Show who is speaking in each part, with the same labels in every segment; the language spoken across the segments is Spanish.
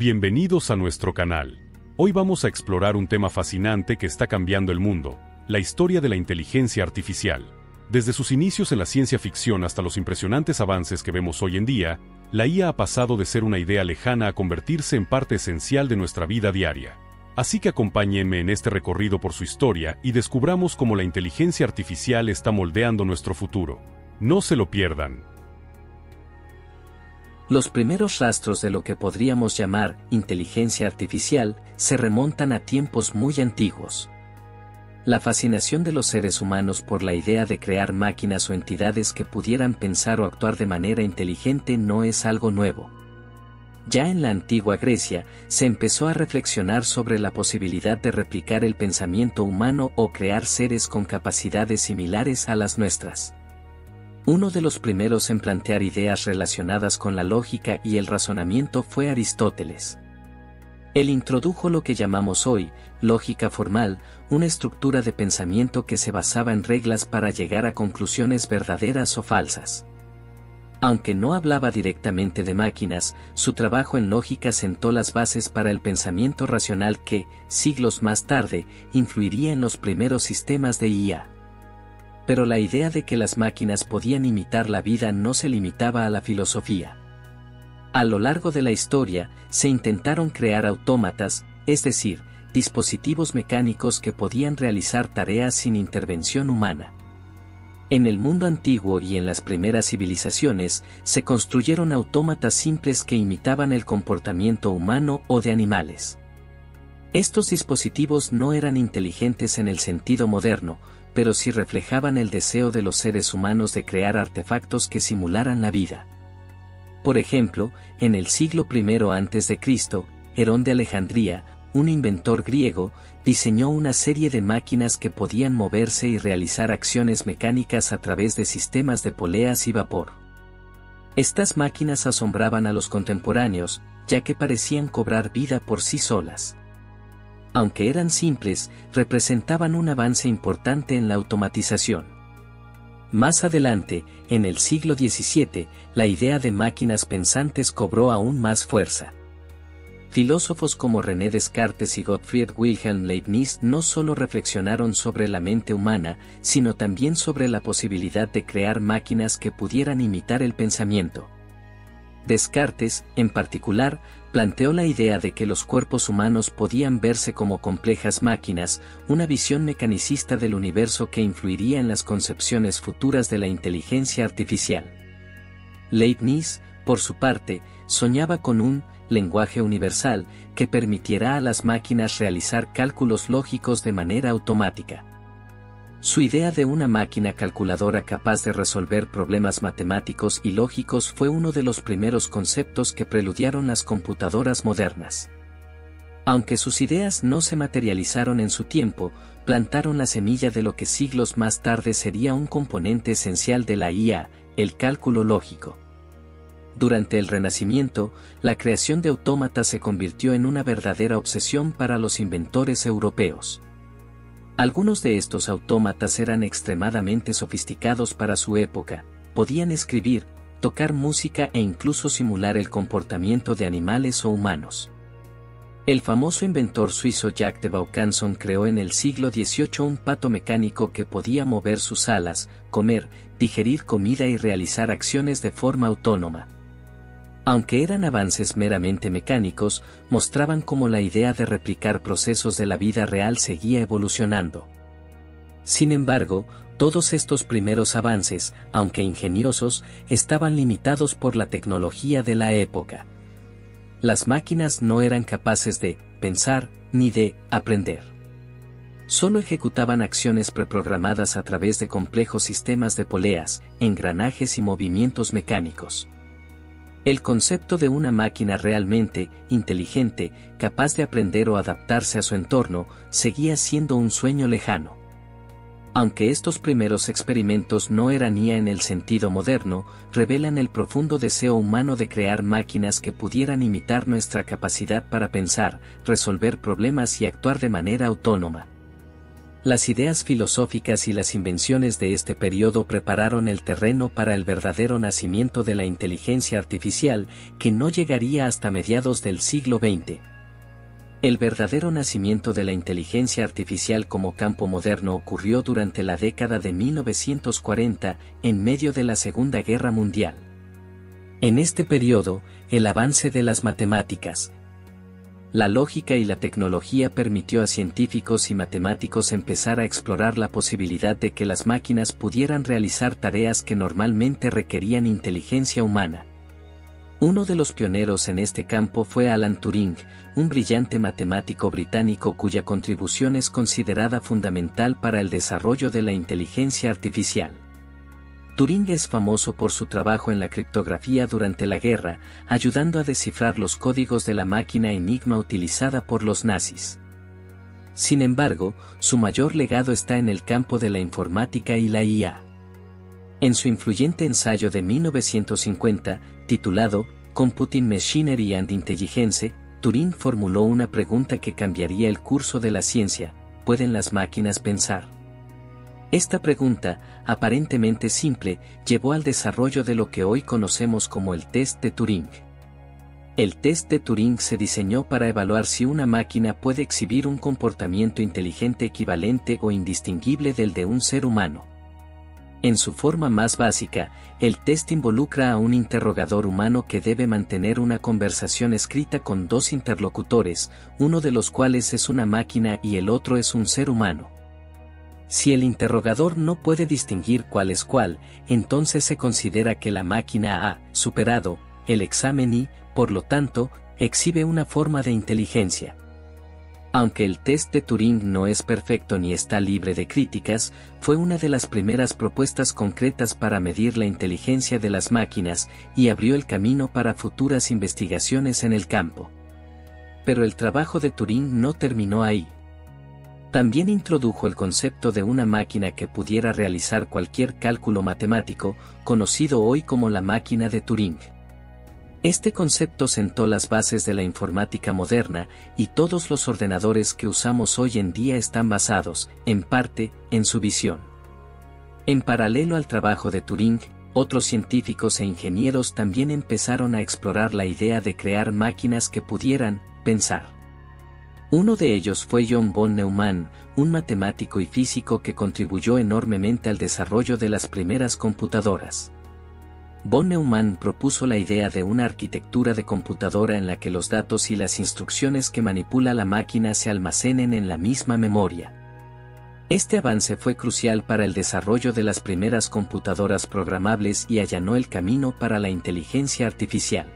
Speaker 1: Bienvenidos a nuestro canal. Hoy vamos a explorar un tema fascinante que está cambiando el mundo, la historia de la inteligencia artificial. Desde sus inicios en la ciencia ficción hasta los impresionantes avances que vemos hoy en día, la IA ha pasado de ser una idea lejana a convertirse en parte esencial de nuestra vida diaria. Así que acompáñenme en este recorrido por su historia y descubramos cómo la inteligencia artificial está moldeando nuestro futuro. No se lo pierdan.
Speaker 2: Los primeros rastros de lo que podríamos llamar inteligencia artificial se remontan a tiempos muy antiguos. La fascinación de los seres humanos por la idea de crear máquinas o entidades que pudieran pensar o actuar de manera inteligente no es algo nuevo. Ya en la antigua Grecia se empezó a reflexionar sobre la posibilidad de replicar el pensamiento humano o crear seres con capacidades similares a las nuestras. Uno de los primeros en plantear ideas relacionadas con la lógica y el razonamiento fue Aristóteles. Él introdujo lo que llamamos hoy lógica formal, una estructura de pensamiento que se basaba en reglas para llegar a conclusiones verdaderas o falsas. Aunque no hablaba directamente de máquinas, su trabajo en lógica sentó las bases para el pensamiento racional que, siglos más tarde, influiría en los primeros sistemas de IA. Pero la idea de que las máquinas podían imitar la vida no se limitaba a la filosofía. A lo largo de la historia, se intentaron crear autómatas, es decir, dispositivos mecánicos que podían realizar tareas sin intervención humana. En el mundo antiguo y en las primeras civilizaciones, se construyeron autómatas simples que imitaban el comportamiento humano o de animales. Estos dispositivos no eran inteligentes en el sentido moderno, pero sí reflejaban el deseo de los seres humanos de crear artefactos que simularan la vida. Por ejemplo, en el siglo I a.C., Herón de Alejandría, un inventor griego, diseñó una serie de máquinas que podían moverse y realizar acciones mecánicas a través de sistemas de poleas y vapor. Estas máquinas asombraban a los contemporáneos, ya que parecían cobrar vida por sí solas. Aunque eran simples, representaban un avance importante en la automatización. Más adelante, en el siglo XVII, la idea de máquinas pensantes cobró aún más fuerza. Filósofos como René Descartes y Gottfried Wilhelm Leibniz no solo reflexionaron sobre la mente humana, sino también sobre la posibilidad de crear máquinas que pudieran imitar el pensamiento. Descartes, en particular, planteó la idea de que los cuerpos humanos podían verse como complejas máquinas, una visión mecanicista del universo que influiría en las concepciones futuras de la inteligencia artificial. Leibniz, por su parte, soñaba con un lenguaje universal que permitiera a las máquinas realizar cálculos lógicos de manera automática. Su idea de una máquina calculadora capaz de resolver problemas matemáticos y lógicos fue uno de los primeros conceptos que preludiaron las computadoras modernas. Aunque sus ideas no se materializaron en su tiempo, plantaron la semilla de lo que siglos más tarde sería un componente esencial de la IA, el cálculo lógico. Durante el Renacimiento, la creación de autómatas se convirtió en una verdadera obsesión para los inventores europeos. Algunos de estos autómatas eran extremadamente sofisticados para su época, podían escribir, tocar música e incluso simular el comportamiento de animales o humanos. El famoso inventor suizo Jacques de Vaucanson creó en el siglo XVIII un pato mecánico que podía mover sus alas, comer, digerir comida y realizar acciones de forma autónoma. Aunque eran avances meramente mecánicos, mostraban cómo la idea de replicar procesos de la vida real seguía evolucionando. Sin embargo, todos estos primeros avances, aunque ingeniosos, estaban limitados por la tecnología de la época. Las máquinas no eran capaces de pensar, ni de aprender. Solo ejecutaban acciones preprogramadas a través de complejos sistemas de poleas, engranajes y movimientos mecánicos. El concepto de una máquina realmente inteligente, capaz de aprender o adaptarse a su entorno, seguía siendo un sueño lejano. Aunque estos primeros experimentos no eran IA en el sentido moderno, revelan el profundo deseo humano de crear máquinas que pudieran imitar nuestra capacidad para pensar, resolver problemas y actuar de manera autónoma. Las ideas filosóficas y las invenciones de este periodo prepararon el terreno para el verdadero nacimiento de la inteligencia artificial, que no llegaría hasta mediados del siglo XX. El verdadero nacimiento de la inteligencia artificial como campo moderno ocurrió durante la década de 1940, en medio de la Segunda Guerra Mundial. En este periodo, el avance de las matemáticas, la lógica y la tecnología permitió a científicos y matemáticos empezar a explorar la posibilidad de que las máquinas pudieran realizar tareas que normalmente requerían inteligencia humana. Uno de los pioneros en este campo fue Alan Turing, un brillante matemático británico cuya contribución es considerada fundamental para el desarrollo de la inteligencia artificial. Turing es famoso por su trabajo en la criptografía durante la guerra, ayudando a descifrar los códigos de la máquina Enigma utilizada por los nazis. Sin embargo, su mayor legado está en el campo de la informática y la IA. En su influyente ensayo de 1950, titulado Computing Machinery and Intelligence, Turing formuló una pregunta que cambiaría el curso de la ciencia: ¿pueden las máquinas pensar? Esta pregunta, aparentemente simple, llevó al desarrollo de lo que hoy conocemos como el test de Turing. El test de Turing se diseñó para evaluar si una máquina puede exhibir un comportamiento inteligente equivalente o indistinguible del de un ser humano. En su forma más básica, el test involucra a un interrogador humano que debe mantener una conversación escrita con dos interlocutores, uno de los cuales es una máquina y el otro es un ser humano. Si el interrogador no puede distinguir cuál es cuál, entonces se considera que la máquina ha superado el examen y, por lo tanto, exhibe una forma de inteligencia. Aunque el test de Turing no es perfecto ni está libre de críticas, fue una de las primeras propuestas concretas para medir la inteligencia de las máquinas y abrió el camino para futuras investigaciones en el campo. Pero el trabajo de Turing no terminó ahí. También introdujo el concepto de una máquina que pudiera realizar cualquier cálculo matemático, conocido hoy como la máquina de Turing. Este concepto sentó las bases de la informática moderna, y todos los ordenadores que usamos hoy en día están basados, en parte, en su visión. En paralelo al trabajo de Turing, otros científicos e ingenieros también empezaron a explorar la idea de crear máquinas que pudieran pensar. Uno de ellos fue John von Neumann, un matemático y físico que contribuyó enormemente al desarrollo de las primeras computadoras. Von Neumann propuso la idea de una arquitectura de computadora en la que los datos y las instrucciones que manipula la máquina se almacenen en la misma memoria. Este avance fue crucial para el desarrollo de las primeras computadoras programables y allanó el camino para la inteligencia artificial.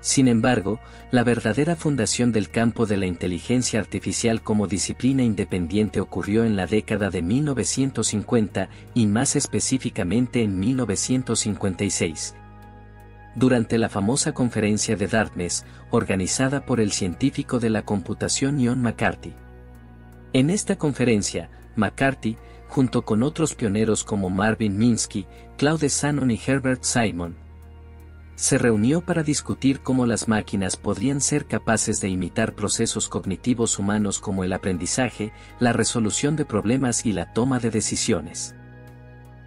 Speaker 2: Sin embargo, la verdadera fundación del campo de la inteligencia artificial como disciplina independiente ocurrió en la década de 1950 y más específicamente en 1956. Durante la famosa conferencia de Dartmouth, organizada por el científico de la computación John McCarthy. En esta conferencia, McCarthy, junto con otros pioneros como Marvin Minsky, Claude Shannon y Herbert Simon, se reunió para discutir cómo las máquinas podrían ser capaces de imitar procesos cognitivos humanos como el aprendizaje, la resolución de problemas y la toma de decisiones.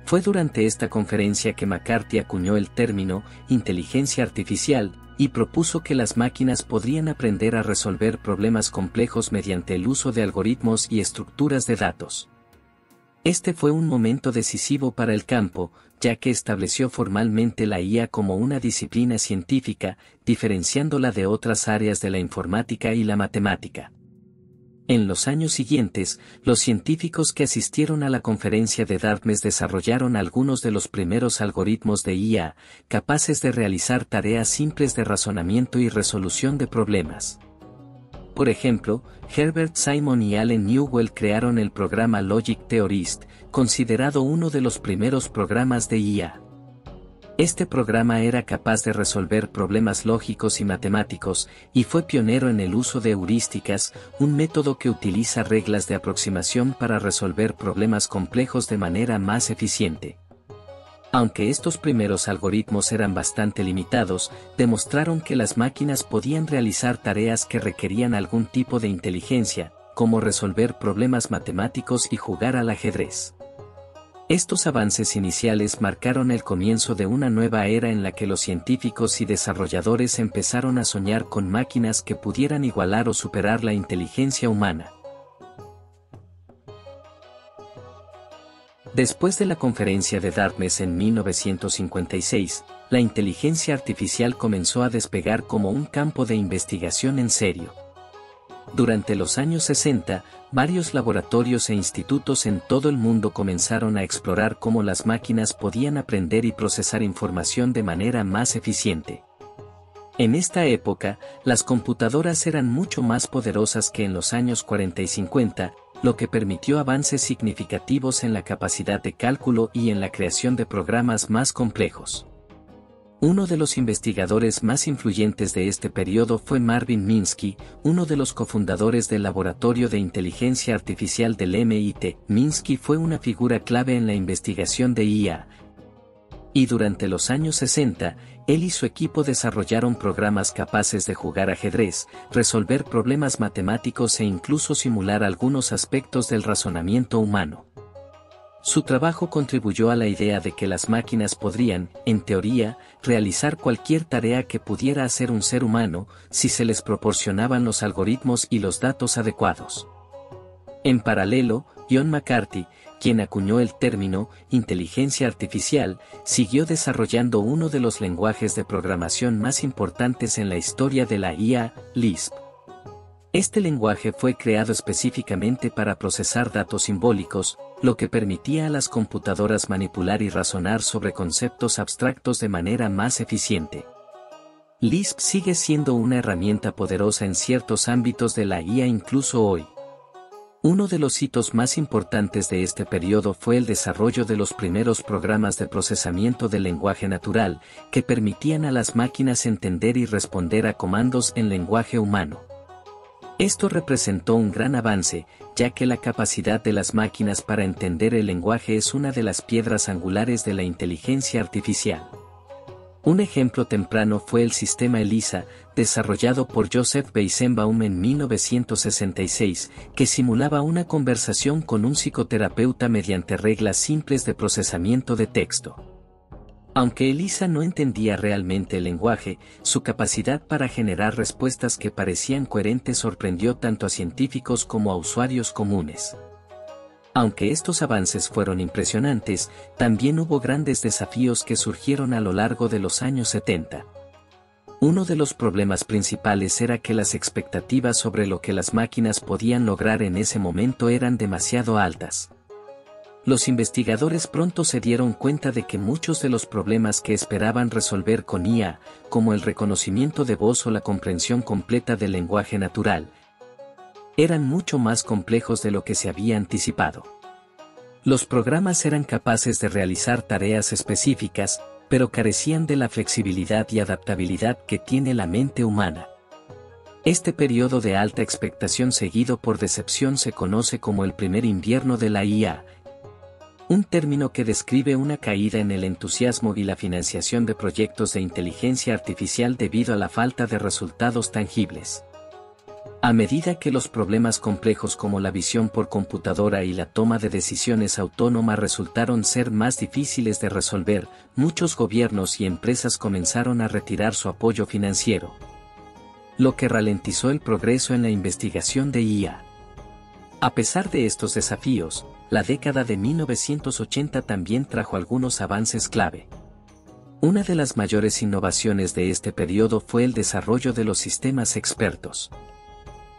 Speaker 2: Fue durante esta conferencia que McCarthy acuñó el término inteligencia artificial y propuso que las máquinas podrían aprender a resolver problemas complejos mediante el uso de algoritmos y estructuras de datos. Este fue un momento decisivo para el campo, ya que estableció formalmente la IA como una disciplina científica, diferenciándola de otras áreas de la informática y la matemática. En los años siguientes, los científicos que asistieron a la conferencia de Dartmouth desarrollaron algunos de los primeros algoritmos de IA, capaces de realizar tareas simples de razonamiento y resolución de problemas. Por ejemplo, Herbert Simon y Allen Newell crearon el programa Logic Theorist, considerado uno de los primeros programas de IA. Este programa era capaz de resolver problemas lógicos y matemáticos, y fue pionero en el uso de heurísticas, un método que utiliza reglas de aproximación para resolver problemas complejos de manera más eficiente. Aunque estos primeros algoritmos eran bastante limitados, demostraron que las máquinas podían realizar tareas que requerían algún tipo de inteligencia, como resolver problemas matemáticos y jugar al ajedrez. Estos avances iniciales marcaron el comienzo de una nueva era en la que los científicos y desarrolladores empezaron a soñar con máquinas que pudieran igualar o superar la inteligencia humana. Después de la conferencia de Dartmouth en 1956, la inteligencia artificial comenzó a despegar como un campo de investigación en serio. Durante los años 60, varios laboratorios e institutos en todo el mundo comenzaron a explorar cómo las máquinas podían aprender y procesar información de manera más eficiente. En esta época, las computadoras eran mucho más poderosas que en los años 40 y 50, lo que permitió avances significativos en la capacidad de cálculo y en la creación de programas más complejos. Uno de los investigadores más influyentes de este periodo fue Marvin Minsky, uno de los cofundadores del Laboratorio de Inteligencia Artificial del MIT. Minsky fue una figura clave en la investigación de IA. Y durante los años 60, él y su equipo desarrollaron programas capaces de jugar ajedrez, resolver problemas matemáticos e incluso simular algunos aspectos del razonamiento humano. Su trabajo contribuyó a la idea de que las máquinas podrían, en teoría, realizar cualquier tarea que pudiera hacer un ser humano, si se les proporcionaban los algoritmos y los datos adecuados. En paralelo, John McCarthy, quien acuñó el término inteligencia artificial, siguió desarrollando uno de los lenguajes de programación más importantes en la historia de la IA, Lisp. Este lenguaje fue creado específicamente para procesar datos simbólicos, lo que permitía a las computadoras manipular y razonar sobre conceptos abstractos de manera más eficiente. Lisp sigue siendo una herramienta poderosa en ciertos ámbitos de la IA incluso hoy. Uno de los hitos más importantes de este periodo fue el desarrollo de los primeros programas de procesamiento del lenguaje natural, que permitían a las máquinas entender y responder a comandos en lenguaje humano. Esto representó un gran avance, ya que la capacidad de las máquinas para entender el lenguaje es una de las piedras angulares de la inteligencia artificial. Un ejemplo temprano fue el sistema ELIZA, desarrollado por Joseph Weizenbaum en 1966, que simulaba una conversación con un psicoterapeuta mediante reglas simples de procesamiento de texto. Aunque ELIZA no entendía realmente el lenguaje, su capacidad para generar respuestas que parecían coherentes sorprendió tanto a científicos como a usuarios comunes. Aunque estos avances fueron impresionantes, también hubo grandes desafíos que surgieron a lo largo de los años 70. Uno de los problemas principales era que las expectativas sobre lo que las máquinas podían lograr en ese momento eran demasiado altas. Los investigadores pronto se dieron cuenta de que muchos de los problemas que esperaban resolver con IA, como el reconocimiento de voz o la comprensión completa del lenguaje natural, eran mucho más complejos de lo que se había anticipado. Los programas eran capaces de realizar tareas específicas, pero carecían de la flexibilidad y adaptabilidad que tiene la mente humana. Este periodo de alta expectación seguido por decepción se conoce como el primer invierno de la IA, un término que describe una caída en el entusiasmo y la financiación de proyectos de inteligencia artificial debido a la falta de resultados tangibles. A medida que los problemas complejos como la visión por computadora y la toma de decisiones autónomas resultaron ser más difíciles de resolver, muchos gobiernos y empresas comenzaron a retirar su apoyo financiero, lo que ralentizó el progreso en la investigación de IA. A pesar de estos desafíos, la década de 1980 también trajo algunos avances clave. Una de las mayores innovaciones de este periodo fue el desarrollo de los sistemas expertos.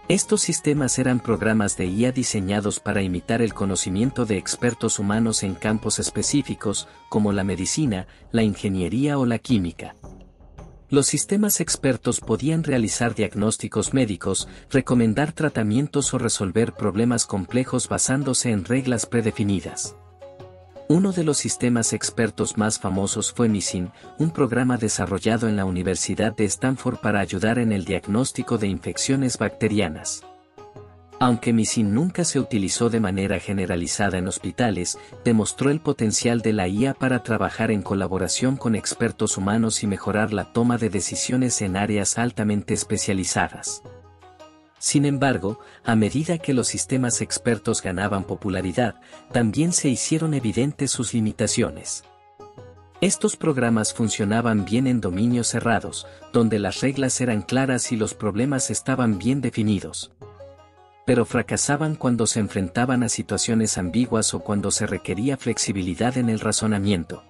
Speaker 2: Estos sistemas eran programas de IA diseñados para imitar el conocimiento de expertos humanos en campos específicos, como la medicina, la ingeniería o la química. Los sistemas expertos podían realizar diagnósticos médicos, recomendar tratamientos o resolver problemas complejos basándose en reglas predefinidas. Uno de los sistemas expertos más famosos fue MISIN, un programa desarrollado en la Universidad de Stanford para ayudar en el diagnóstico de infecciones bacterianas. Aunque MISIN nunca se utilizó de manera generalizada en hospitales, demostró el potencial de la IA para trabajar en colaboración con expertos humanos y mejorar la toma de decisiones en áreas altamente especializadas. Sin embargo, a medida que los sistemas expertos ganaban popularidad, también se hicieron evidentes sus limitaciones. Estos programas funcionaban bien en dominios cerrados, donde las reglas eran claras y los problemas estaban bien definidos. Pero fracasaban cuando se enfrentaban a situaciones ambiguas o cuando se requería flexibilidad en el razonamiento.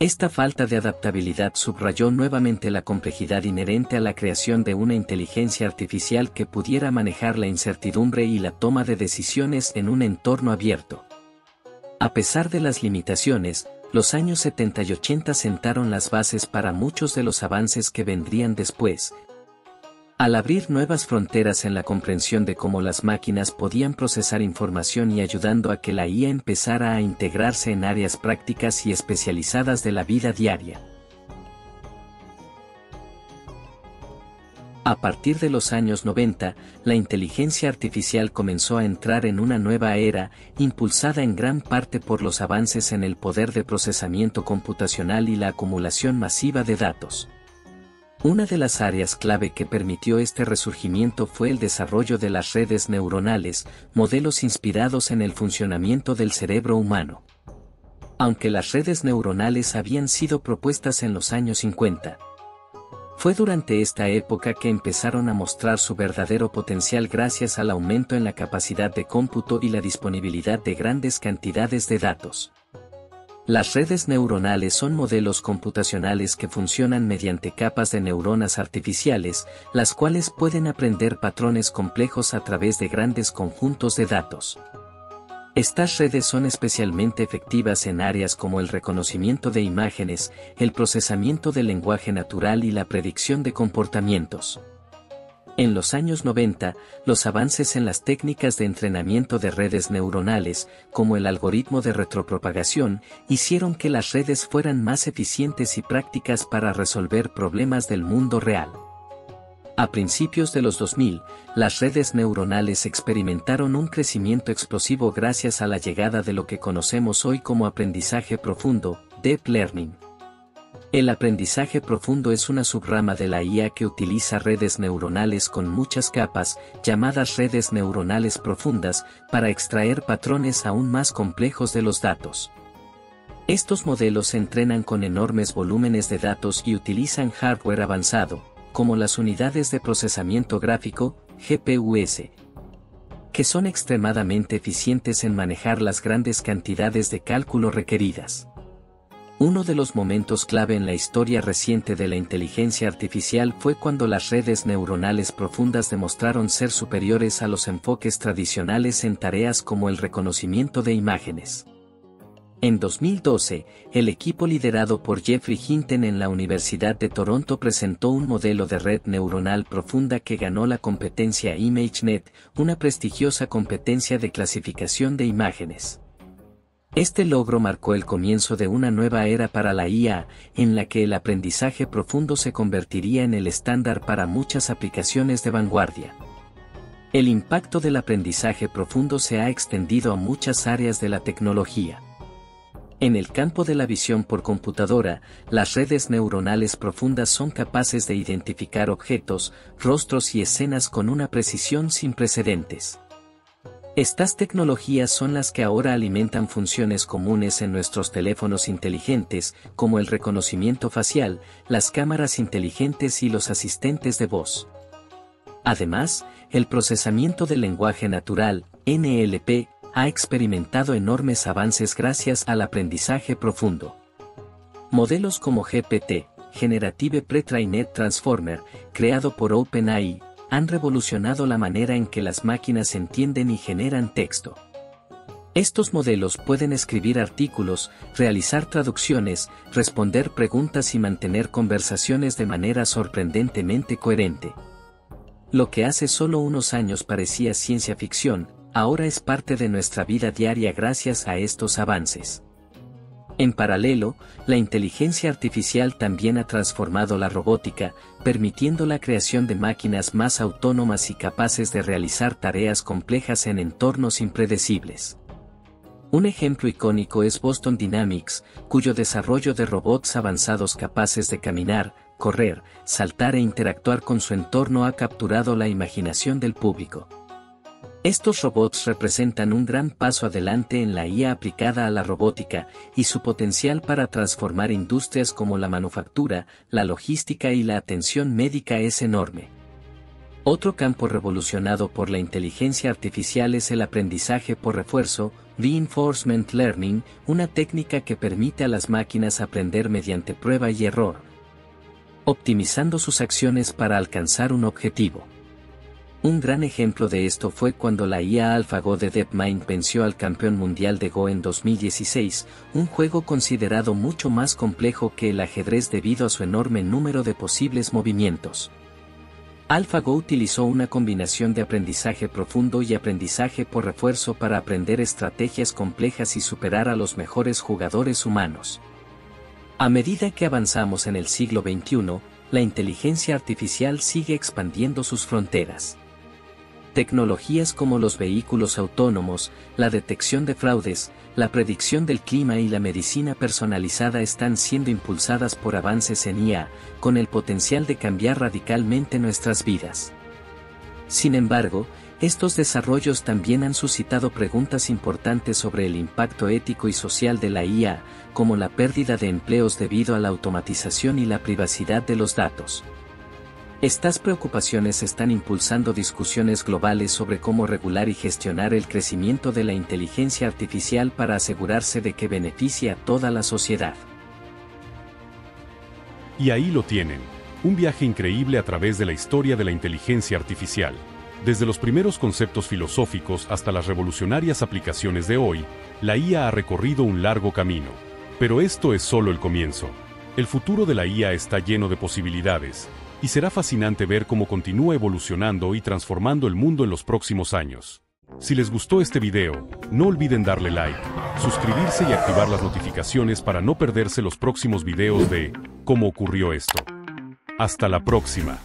Speaker 2: Esta falta de adaptabilidad subrayó nuevamente la complejidad inherente a la creación de una inteligencia artificial que pudiera manejar la incertidumbre y la toma de decisiones en un entorno abierto. A pesar de las limitaciones, los años 70 y 80 sentaron las bases para muchos de los avances que vendrían después, al abrir nuevas fronteras en la comprensión de cómo las máquinas podían procesar información y ayudando a que la IA empezara a integrarse en áreas prácticas y especializadas de la vida diaria. A partir de los años 90, la inteligencia artificial comenzó a entrar en una nueva era, impulsada en gran parte por los avances en el poder de procesamiento computacional y la acumulación masiva de datos. Una de las áreas clave que permitió este resurgimiento fue el desarrollo de las redes neuronales, modelos inspirados en el funcionamiento del cerebro humano. Aunque las redes neuronales habían sido propuestas en los años 50, fue durante esta época que empezaron a mostrar su verdadero potencial gracias al aumento en la capacidad de cómputo y la disponibilidad de grandes cantidades de datos. Las redes neuronales son modelos computacionales que funcionan mediante capas de neuronas artificiales, las cuales pueden aprender patrones complejos a través de grandes conjuntos de datos. Estas redes son especialmente efectivas en áreas como el reconocimiento de imágenes, el procesamiento del lenguaje natural y la predicción de comportamientos. En los años 90, los avances en las técnicas de entrenamiento de redes neuronales, como el algoritmo de retropropagación, hicieron que las redes fueran más eficientes y prácticas para resolver problemas del mundo real. A principios de los 2000, las redes neuronales experimentaron un crecimiento explosivo gracias a la llegada de lo que conocemos hoy como aprendizaje profundo, Deep Learning. El aprendizaje profundo es una subrama de la IA que utiliza redes neuronales con muchas capas, llamadas redes neuronales profundas, para extraer patrones aún más complejos de los datos. Estos modelos se entrenan con enormes volúmenes de datos y utilizan hardware avanzado, como las unidades de procesamiento gráfico, GPUs, que son extremadamente eficientes en manejar las grandes cantidades de cálculo requeridas. Uno de los momentos clave en la historia reciente de la inteligencia artificial fue cuando las redes neuronales profundas demostraron ser superiores a los enfoques tradicionales en tareas como el reconocimiento de imágenes. En 2012, el equipo liderado por Geoffrey Hinton en la Universidad de Toronto presentó un modelo de red neuronal profunda que ganó la competencia ImageNet, una prestigiosa competencia de clasificación de imágenes. Este logro marcó el comienzo de una nueva era para la IA, en la que el aprendizaje profundo se convertiría en el estándar para muchas aplicaciones de vanguardia. El impacto del aprendizaje profundo se ha extendido a muchas áreas de la tecnología. En el campo de la visión por computadora, las redes neuronales profundas son capaces de identificar objetos, rostros y escenas con una precisión sin precedentes. Estas tecnologías son las que ahora alimentan funciones comunes en nuestros teléfonos inteligentes, como el reconocimiento facial, las cámaras inteligentes y los asistentes de voz. Además, el procesamiento del lenguaje natural, NLP, ha experimentado enormes avances gracias al aprendizaje profundo. Modelos como GPT, Generative Pre-trained Transformer, creado por OpenAI, han revolucionado la manera en que las máquinas entienden y generan texto. Estos modelos pueden escribir artículos, realizar traducciones, responder preguntas y mantener conversaciones de manera sorprendentemente coherente. Lo que hace solo unos años parecía ciencia ficción, ahora es parte de nuestra vida diaria gracias a estos avances. En paralelo, la inteligencia artificial también ha transformado la robótica, permitiendo la creación de máquinas más autónomas y capaces de realizar tareas complejas en entornos impredecibles. Un ejemplo icónico es Boston Dynamics, cuyo desarrollo de robots avanzados capaces de caminar, correr, saltar e interactuar con su entorno ha capturado la imaginación del público. Estos robots representan un gran paso adelante en la IA aplicada a la robótica, y su potencial para transformar industrias como la manufactura, la logística y la atención médica es enorme. Otro campo revolucionado por la inteligencia artificial es el aprendizaje por refuerzo, Reinforcement Learning, una técnica que permite a las máquinas aprender mediante prueba y error, optimizando sus acciones para alcanzar un objetivo. Un gran ejemplo de esto fue cuando la IA AlphaGo de DeepMind venció al campeón mundial de Go en 2016, un juego considerado mucho más complejo que el ajedrez debido a su enorme número de posibles movimientos. AlphaGo utilizó una combinación de aprendizaje profundo y aprendizaje por refuerzo para aprender estrategias complejas y superar a los mejores jugadores humanos. A medida que avanzamos en el siglo XXI, la inteligencia artificial sigue expandiendo sus fronteras. Tecnologías como los vehículos autónomos, la detección de fraudes, la predicción del clima y la medicina personalizada están siendo impulsadas por avances en IA, con el potencial de cambiar radicalmente nuestras vidas. Sin embargo, estos desarrollos también han suscitado preguntas importantes sobre el impacto ético y social de la IA, como la pérdida de empleos debido a la automatización y la privacidad de los datos. Estas preocupaciones están impulsando discusiones globales sobre cómo regular y gestionar el crecimiento de la inteligencia artificial para asegurarse de que beneficie a toda la sociedad.
Speaker 1: Y ahí lo tienen, un viaje increíble a través de la historia de la inteligencia artificial. Desde los primeros conceptos filosóficos hasta las revolucionarias aplicaciones de hoy, la IA ha recorrido un largo camino. Pero esto es solo el comienzo. El futuro de la IA está lleno de posibilidades, y será fascinante ver cómo continúa evolucionando y transformando el mundo en los próximos años. Si les gustó este video, no olviden darle like, suscribirse y activar las notificaciones para no perderse los próximos videos de ¿Cómo ocurrió esto? Hasta la próxima.